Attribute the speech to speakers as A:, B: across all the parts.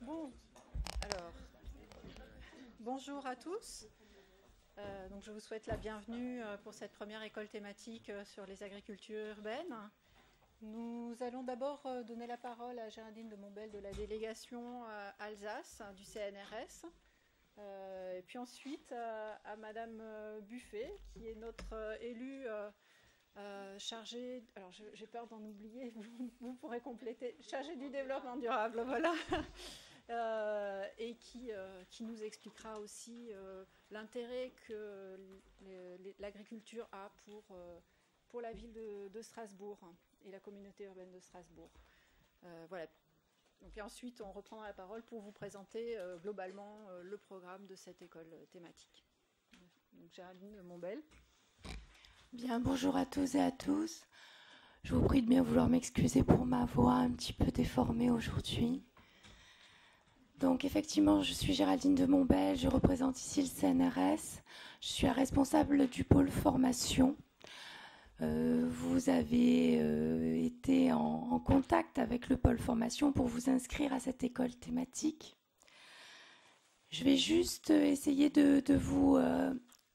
A: Bon, alors, bonjour à tous. Donc je vous souhaite la bienvenue pour cette première école thématique sur les agricultures urbaines. Nous allons d'abord donner la parole à Géraldine de Montbel de la délégation Alsace du CNRS. Et puis ensuite à Madame Buffet, qui est notre élue chargée, alors j'ai peur d'en oublier, vous pourrez compléter, chargée du développement durable, voilà. Et qui nous expliquera aussi l'intérêt que l'agriculture a pour la ville de Strasbourg et la communauté urbaine de Strasbourg. Voilà. Donc, et ensuite, on reprendra la parole pour vous présenter globalement le programme de cette école thématique. Donc, Géraldine de Montbel.
B: Bien, bonjour à tous et à tous. Je vous prie de bien vouloir m'excuser pour ma voix un petit peu déformée aujourd'hui. Donc effectivement, je suis Géraldine de Montbel, je représente ici le CNRS. Je suis la responsable du pôle formation. Vous avez été en contact avec le pôle formation pour vous inscrire à cette école thématique. Je vais juste essayer de vous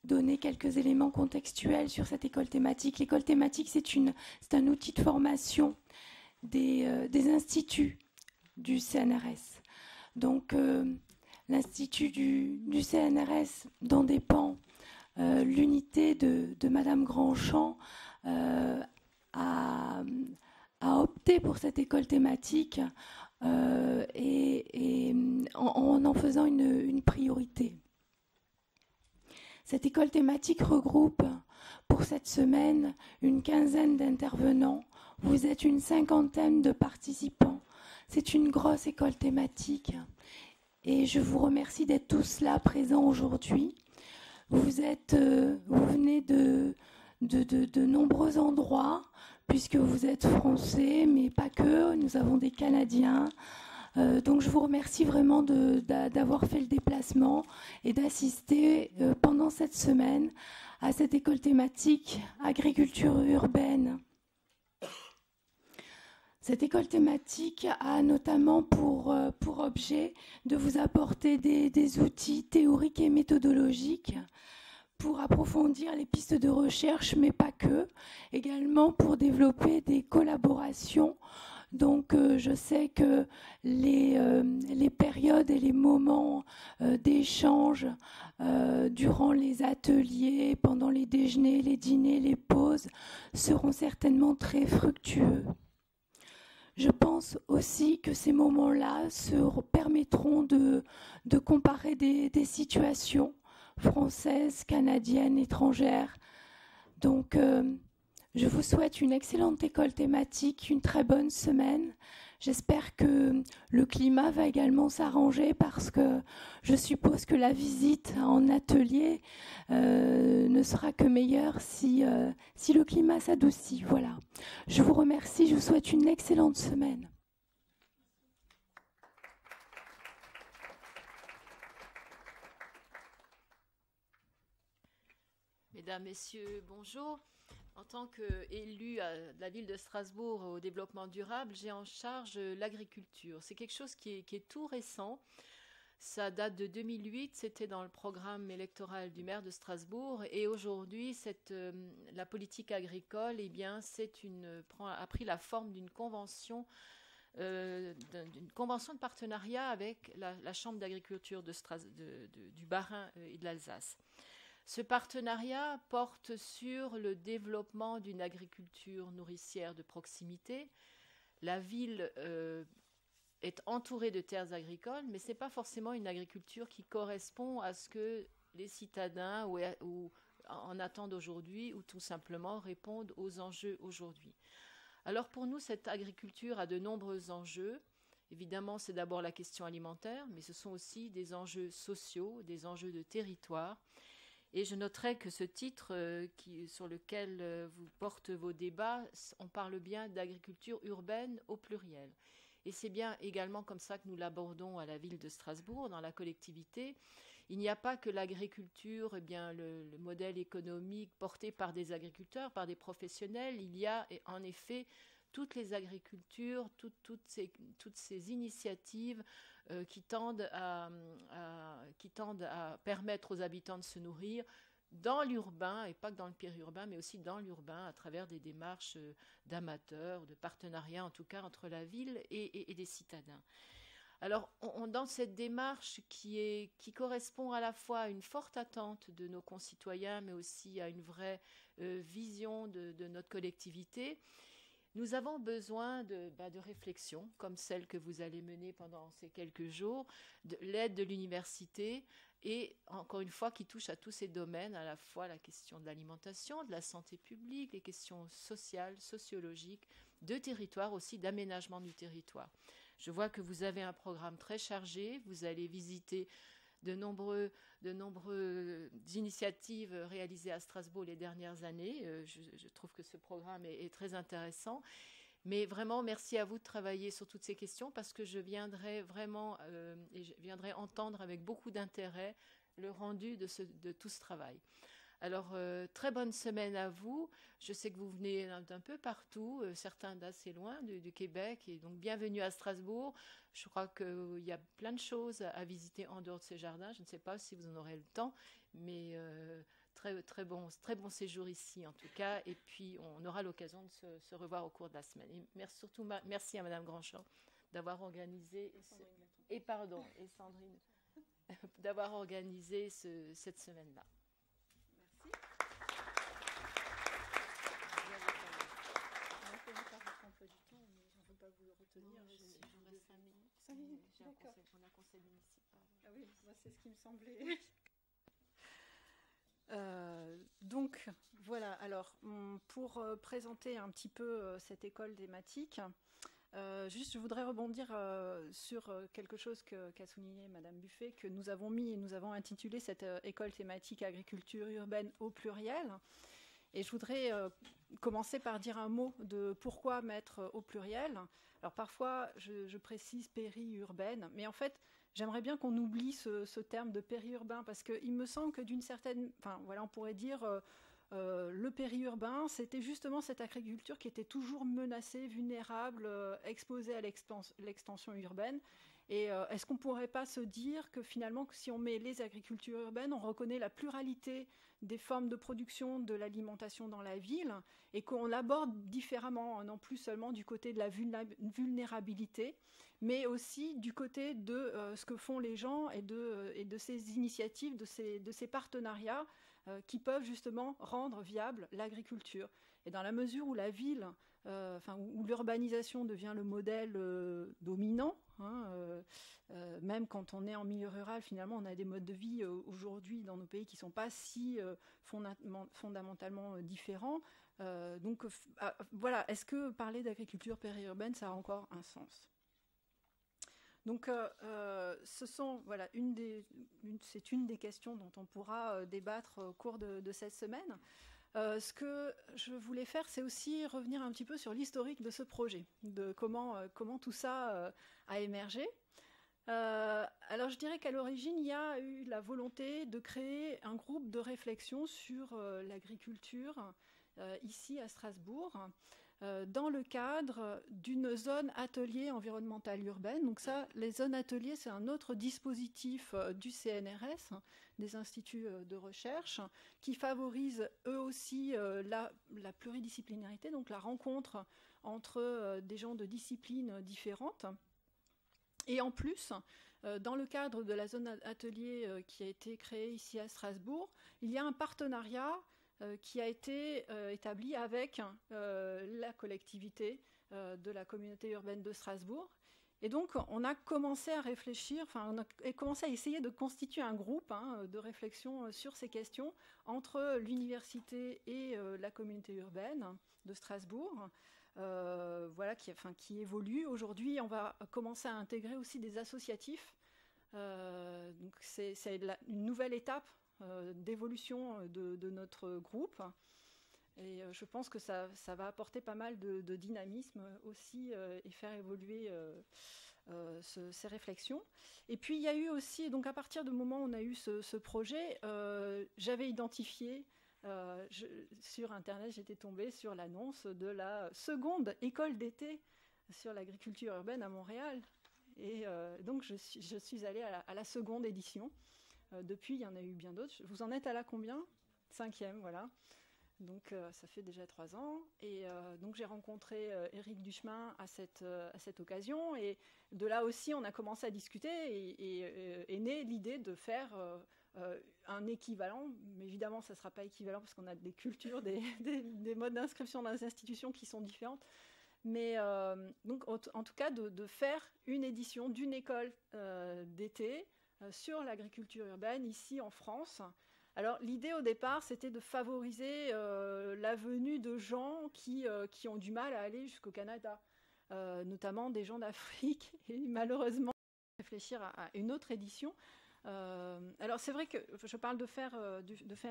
B: donner quelques éléments contextuels sur cette école thématique. L'école thématique, c'est un outil de formation des instituts du CNRS. Donc, l'institut du CNRS, dont dépend l'unité de Madame Grandchamp, a opté pour cette école thématique et en faisant une priorité. Cette école thématique regroupe pour cette semaine une quinzaine d'intervenants. Vous êtes une cinquantaine de participants. C'est une grosse école thématique et je vous remercie d'être tous là présents aujourd'hui. Vous venez de nombreux endroits puisque vous êtes français, mais pas que. Nous avons des Canadiens. Donc je vous remercie vraiment d'avoir fait le déplacement et d'assister pendant cette semaine à cette école thématique agriculture urbaine. Cette école thématique a notamment pour objet de vous apporter des outils théoriques et méthodologiques pour approfondir les pistes de recherche, mais pas que, également pour développer des collaborations. Donc je sais que les périodes et les moments d'échange durant les ateliers, pendant les déjeuners, les dîners, les pauses seront certainement très fructueux. Je pense aussi que ces moments-là permettront de comparer des situations françaises, canadiennes, étrangères. Donc, je vous souhaite une excellente école thématique, une très bonne semaine. J'espère que le climat va également s'arranger parce que je suppose que la visite en atelier ne sera que meilleure si le climat s'adoucit. Voilà. Je vous remercie, je vous souhaite une excellente semaine.
C: Mesdames, Messieurs, bonjour. En tant qu'élue de la ville de Strasbourg au développement durable, j'ai en charge l'agriculture. C'est quelque chose qui est tout récent. Ça date de 2008, c'était dans le programme électoral du maire de Strasbourg. Et aujourd'hui, la politique agricole a pris la forme d'une convention de partenariat avec la Chambre d'agriculture du Bas-Rhin et de l'Alsace. Ce partenariat porte sur le développement d'une agriculture nourricière de proximité. La ville est entourée de terres agricoles, mais ce n'est pas forcément une agriculture qui correspond à ce que les citadins ou en attendent aujourd'hui ou tout simplement répondent aux enjeux aujourd'hui. Alors pour nous, cette agriculture a de nombreux enjeux. Évidemment, c'est d'abord la question alimentaire, mais ce sont aussi des enjeux sociaux, des enjeux de territoire. Et je noterai que ce titre sur lequel vous portez vos débats, on parle bien d'agriculture urbaine au pluriel. Et c'est bien également comme ça que nous l'abordons à la ville de Strasbourg, dans la collectivité. Il n'y a pas que l'agriculture, le modèle économique porté par des agriculteurs, par des professionnels. Il y a en effet toutes les agricultures, toutes ces initiatives qui tendent à permettre aux habitants de se nourrir dans l'urbain, et pas que dans le périurbain, mais aussi dans l'urbain, à travers des démarches d'amateurs, de partenariats, en tout cas, entre la ville et des citadins. Alors, dans cette démarche qui correspond à la fois à une forte attente de nos concitoyens, mais aussi à une vraie vision de notre collectivité, nous avons besoin de réflexion, comme celle que vous allez mener pendant ces quelques jours, de l'aide de l'université, et encore une fois qui touche à tous ces domaines, à la fois la question de l'alimentation, de la santé publique, les questions sociales, sociologiques, de territoire aussi, d'aménagement du territoire. Je vois que vous avez un programme très chargé, vous allez visiter de nombreuses initiatives réalisées à Strasbourg les dernières années. Je trouve que ce programme est très intéressant. Mais vraiment, merci à vous de travailler sur toutes ces questions parce que je viendrai vraiment et je viendrai entendre avec beaucoup d'intérêt le rendu de tout ce travail. Alors, très bonne semaine à vous. Je sais que vous venez d'un peu partout, certains d'assez loin du Québec, et donc bienvenue à Strasbourg. Je crois qu'il y a plein de choses à visiter en dehors de ces jardins. Je ne sais pas si vous en aurez le temps, mais très bon séjour ici en tout cas. Et puis, on aura l'occasion de se revoir au cours de la semaine. Et merci à Madame Grandchamp d'avoir organisé, et Sandrine, d'avoir organisé cette semaine-là.
A: J'aurais 5 minutes. 5 minutes, d'accord.
C: On a conseil municipal.
A: Ah oui, moi c'est ce qui me semblait. Donc voilà, alors pour présenter un petit peu cette école thématique, juste je voudrais rebondir sur quelque chose qu'a souligné Madame Buffet, que nous avons intitulé cette école thématique agriculture urbaine au pluriel. Et je voudrais commencer par dire un mot de pourquoi mettre au pluriel. Alors parfois, je précise périurbaine, mais en fait, j'aimerais bien qu'on oublie ce terme de périurbain, parce qu'il me semble que d'une certaine... Enfin, voilà, on pourrait dire le périurbain, c'était justement cette agriculture qui était toujours menacée, vulnérable, exposée à l'extension urbaine. Et est-ce qu'on ne pourrait pas se dire que finalement, que si on met les agricultures urbaines, on reconnaît la pluralité des formes de production de l'alimentation dans la ville et qu'on l'aborde différemment, non plus seulement du côté de la vulnérabilité, mais aussi du côté de ce que font les gens et de ces initiatives, de ces partenariats qui peuvent justement rendre viable l'agriculture. Et dans la mesure où la ville, où l'urbanisation devient le modèle dominant, même quand on est en milieu rural, finalement, on a des modes de vie aujourd'hui dans nos pays qui ne sont pas si fondamentalement différents. Voilà, est-ce que parler d'agriculture périurbaine, ça a encore un sens ? Donc, c'est une des questions dont on pourra débattre au cours de cette semaine. Ce que je voulais faire, c'est aussi revenir un petit peu sur l'historique de ce projet, de comment tout ça a émergé. Alors, je dirais qu'à l'origine, il y a eu la volonté de créer un groupe de réflexion sur l'agriculture ici à Strasbourg, dans le cadre d'une zone atelier environnementale urbaine. Donc ça, les zones ateliers, c'est un autre dispositif du CNRS, des instituts de recherche, qui favorise eux aussi la pluridisciplinarité, donc la rencontre entre des gens de disciplines différentes. Et en plus, dans le cadre de la zone atelier qui a été créée ici à Strasbourg, il y a un partenariat qui a été établi avec la collectivité de la communauté urbaine de Strasbourg. Et donc, on a commencé à réfléchir, on a commencé à essayer de constituer un groupe de réflexion sur ces questions entre l'université et la communauté urbaine de Strasbourg, qui évolue. Aujourd'hui, on va commencer à intégrer aussi des associatifs. Donc, c'est une nouvelle étape d'évolution de notre groupe. Et je pense que ça va apporter pas mal de dynamisme aussi et faire évoluer ces réflexions. Et puis il y a eu aussi, donc à partir du moment où on a eu ce projet, j'avais identifié sur Internet, j'étais tombée sur l'annonce de la seconde école d'été sur l'agriculture urbaine à Montréal. Et donc, je suis allée à la seconde édition. Depuis, il y en a eu bien d'autres. Vous en êtes à la combien? 5e, voilà. Donc, ça fait déjà 3 ans. Et donc, j'ai rencontré Éric Duchemin à cette occasion. Et de là aussi, on a commencé à discuter et est née l'idée de faire un équivalent. Mais évidemment, ça ne sera pas équivalent parce qu'on a des cultures, des modes d'inscription dans les institutions qui sont différentes. Mais donc, en tout cas, de faire une édition d'une école d'été sur l'agriculture urbaine ici en France. Alors, l'idée au départ, c'était de favoriser la venue de gens qui ont du mal à aller jusqu'au Canada, notamment des gens d'Afrique, et malheureusement, réfléchir à une autre édition. Alors, c'est vrai que je parle de faire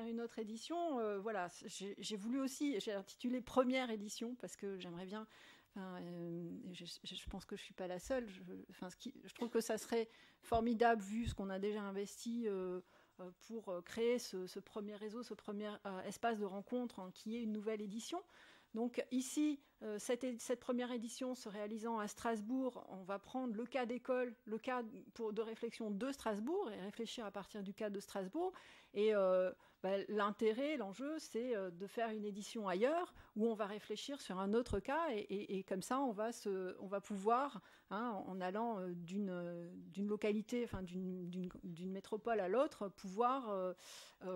A: une autre édition. Voilà, j'ai voulu aussi, j'ai intitulé Première édition, parce que j'aimerais bien... je pense que je ne suis pas la seule. Je trouve que ça serait formidable, vu ce qu'on a déjà investi pour créer ce premier réseau, ce premier espace de rencontre qui est une nouvelle édition. Donc ici, cette première édition se réalisant à Strasbourg, on va prendre le cas d'école, le cas de réflexion de Strasbourg et réfléchir à partir du cas de Strasbourg. Et l'intérêt, l'enjeu, c'est de faire une édition ailleurs où on va réfléchir sur un autre cas et comme ça, on va pouvoir, en allant d'une localité, enfin d'une métropole à l'autre, pouvoir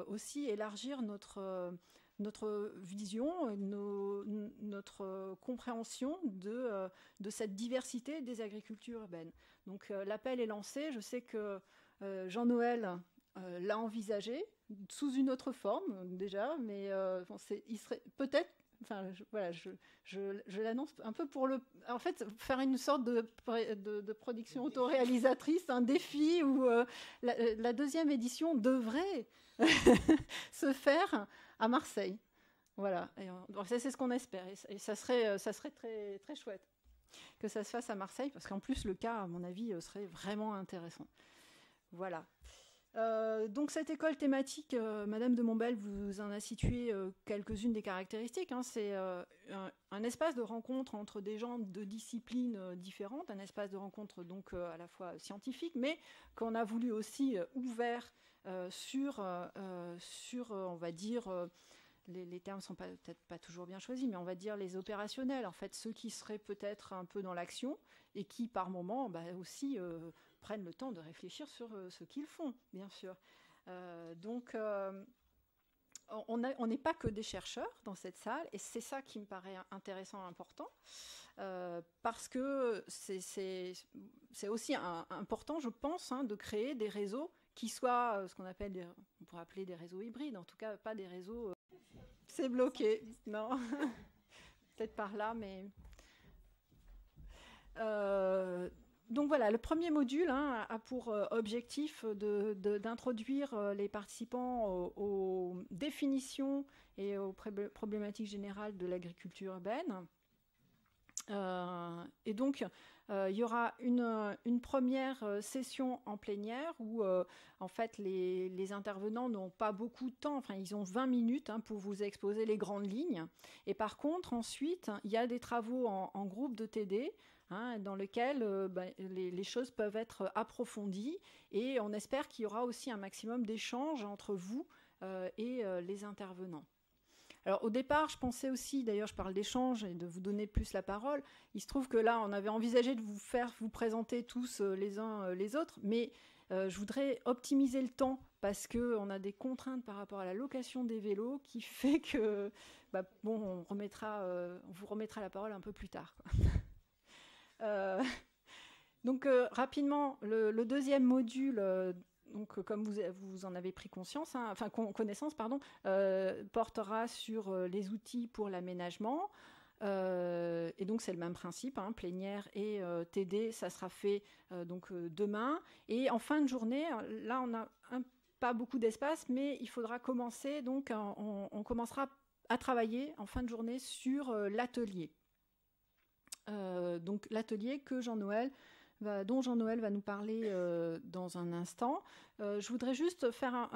A: aussi élargir notre vision, notre compréhension de cette diversité des agricultures urbaines. Donc l'appel est lancé. Je sais que Jean-Noël l'a envisagé sous une autre forme déjà, mais il serait peut-être... Enfin, je l'annonce un peu pour en fait, faire une sorte de production autoréalisatrice, un défi où la deuxième édition devrait se faire à Marseille. Voilà. C'est ce qu'on espère. Et ça serait très, très chouette que ça se fasse à Marseille, parce qu'en plus, le cas, à mon avis, serait vraiment intéressant. Voilà. Donc cette école thématique, Madame de Montbel vous en a situé quelques-unes des caractéristiques. C'est un espace de rencontre entre des gens de disciplines différentes, un espace de rencontre donc à la fois scientifique, mais qu'on a voulu aussi ouvert sur on va dire, les termes ne sont peut-être pas toujours bien choisis, mais on va dire les opérationnels, en fait, ceux qui seraient peut-être un peu dans l'action et qui, par moment, aussi prennent le temps de réfléchir sur ce qu'ils font, bien sûr. Donc, on n'est pas que des chercheurs dans cette salle, et c'est ça qui me paraît intéressant, important, parce que c'est aussi important, je pense, de créer des réseaux qui soient ce qu'on appelle, on pourrait appeler des réseaux hybrides, en tout cas pas des réseaux... C'est bloqué, non. Peut-être par là, mais... Donc voilà, le premier module a pour objectif d'introduire les participants aux définitions et aux problématiques générales de l'agriculture urbaine. Et donc, il y aura une première session en plénière où, en fait, les intervenants n'ont pas beaucoup de temps. Enfin, ils ont 20 minutes pour vous exposer les grandes lignes. Et par contre, ensuite, il y a des travaux en groupe de TD dans lesquels les choses peuvent être approfondies. Et on espère qu'il y aura aussi un maximum d'échanges entre vous et les intervenants. Alors au départ, je pensais aussi, d'ailleurs je parle d'échange et de vous donner plus la parole, il se trouve que là on avait envisagé de vous présenter tous les uns les autres, mais je voudrais optimiser le temps parce qu'on a des contraintes par rapport à la location des vélos qui fait que, on vous remettra la parole un peu plus tard, quoi. Donc rapidement, le deuxième module... donc, comme vous en avez pris connaissance, portera sur les outils pour l'aménagement. Et donc, c'est le même principe, plénière et TD, ça sera fait demain. Et en fin de journée, là, on n'a pas beaucoup d'espace, mais il faudra commencer. Donc, on commencera à travailler en fin de journée sur l'atelier. Donc, l'atelier que Jean-Noël dont Jean-Noël va nous parler dans un instant. Je voudrais juste faire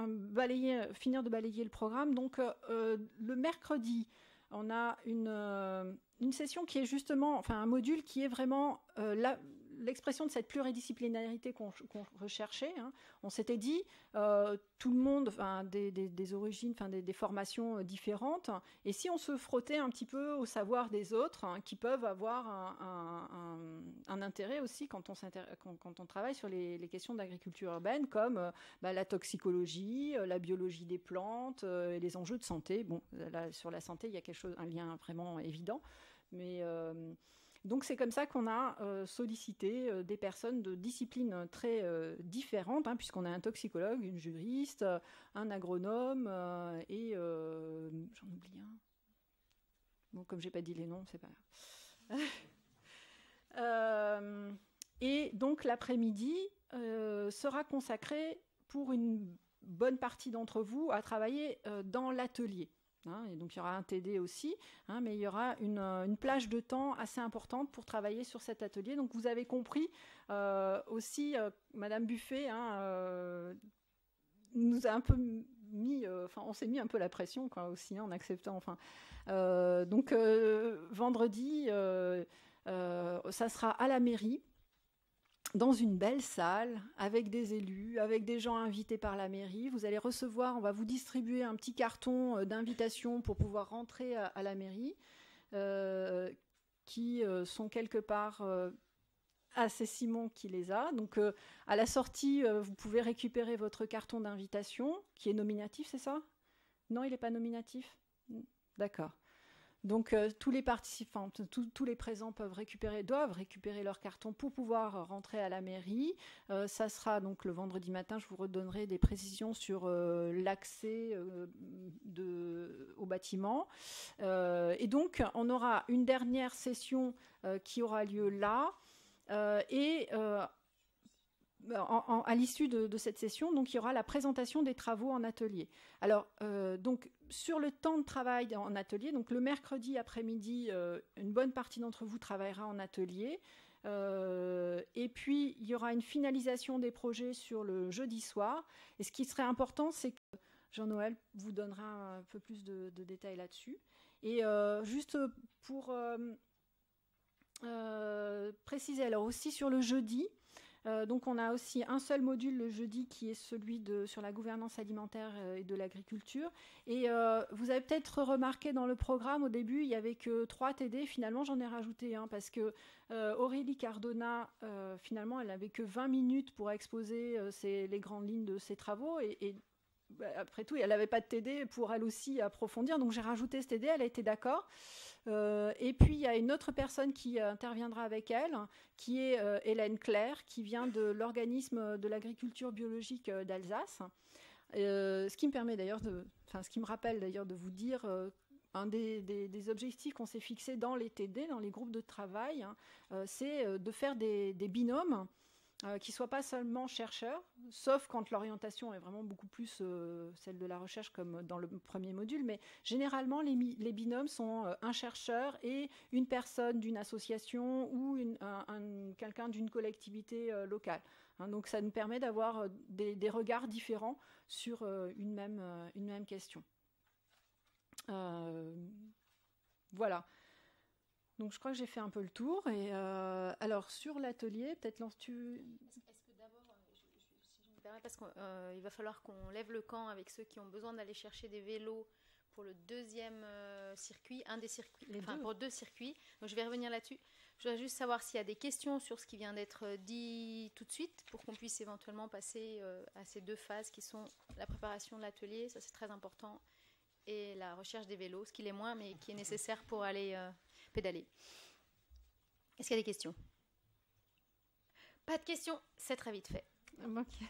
A: finir de balayer le programme. Donc, le mercredi, on a une session qui est justement, enfin un module qui est vraiment l'expression de cette pluridisciplinarité qu'on recherchait. Hein. On s'était dit, tout le monde, des origines, des formations différentes, et si on se frottait un petit peu au savoir des autres, hein, qui peuvent avoir un intérêt aussi quand on travaille sur les questions d'agriculture urbaine, comme la toxicologie, la biologie des plantes, et les enjeux de santé. Bon, là, sur la santé, il y a un lien vraiment évident, mais... Donc c'est comme ça qu'on a sollicité des personnes de disciplines très différentes, hein, puisqu'on a un toxicologue, une juriste, un agronome et j'en oublie un. Bon, comme j'ai pas dit les noms, c'est pas grave. Et donc l'après-midi sera consacré pour une bonne partie d'entre vous à travailler dans l'atelier. Hein, et donc il y aura un TD aussi, hein, mais il y aura une plage de temps assez importante pour travailler sur cet atelier. Donc vous avez compris aussi, Madame Buffet nous a un peu mis, on s'est mis un peu la pression quoi, aussi en acceptant. Donc vendredi, ça sera à la mairie, dans une belle salle, avec des élus, avec des gens invités par la mairie. Vous allez recevoir, on va vous distribuer un petit carton d'invitation pour pouvoir rentrer à la mairie, qui sont quelque part... c'est Simon qui les a. Donc, à la sortie, vous pouvez récupérer votre carton d'invitation, qui est nominatif, c'est ça? Non, il n'est pas nominatif? D'accord. Donc, tous les participants, tous les présents doivent récupérer leur carton pour pouvoir rentrer à la mairie. Ça sera donc le vendredi matin, je vous redonnerai des précisions sur l'accès au bâtiment. Et donc, on aura une dernière session qui aura lieu là. À l'issue de cette session, donc, il y aura la présentation des travaux en atelier. Alors, donc, sur le temps de travail en atelier, donc le mercredi après-midi, une bonne partie d'entre vous travaillera en atelier. Et puis, il y aura une finalisation des projets sur le jeudi soir. Et ce qui serait important, c'est que Jean-Noël vous donnera un peu plus de détails là-dessus. Et juste pour préciser, alors aussi sur le jeudi, donc on a aussi un seul module le jeudi qui est celui sur la gouvernance alimentaire et de l'agriculture. Et vous avez peut-être remarqué dans le programme au début, il n'y avait que 3 TD. Finalement, j'en ai rajouté un parce que Aurélie Cardona, finalement, elle n'avait que 20 minutes pour exposer les grandes lignes de ses travaux. Et après tout, elle n'avait pas de TD pour elle aussi approfondir. Donc j'ai rajouté ce TD, elle a été d'accord. Et puis il y a une autre personne qui interviendra avec elle, qui est Hélène Claire, qui vient de l'organisme de l'agriculture biologique d'Alsace. Ce qui me rappelle d'ailleurs de vous dire un des objectifs qu'on s'est fixés dans les TD, dans les groupes de travail, c'est de faire des binômes qui ne soient pas seulement chercheurs, sauf quand l'orientation est vraiment beaucoup plus celle de la recherche comme dans le premier module, mais généralement les binômes sont un chercheur et une personne d'une association ou quelqu'un d'une collectivité locale. Hein, donc ça nous permet d'avoir des regards différents sur une même question. Voilà. Donc je crois que j'ai fait un peu le tour. Et alors sur l'atelier, peut-être lances-tu...
D: Est-ce que d'abord, si je me permets, parce qu'il va falloir qu'on lève le camp avec ceux qui ont besoin d'aller chercher des vélos pour le deuxième circuit, pour 2 circuits. Donc je vais revenir là-dessus. Je voudrais juste savoir s'il y a des questions sur ce qui vient d'être dit tout de suite, pour qu'on puisse éventuellement passer à ces 2 phases qui sont la préparation de l'atelier, ça c'est très important, et la recherche des vélos, ce qui l'est moins, mais qui est nécessaire pour aller... pédaler. Est-ce qu'il y a des questions? Pas de questions, c'est très vite fait.
A: Okay.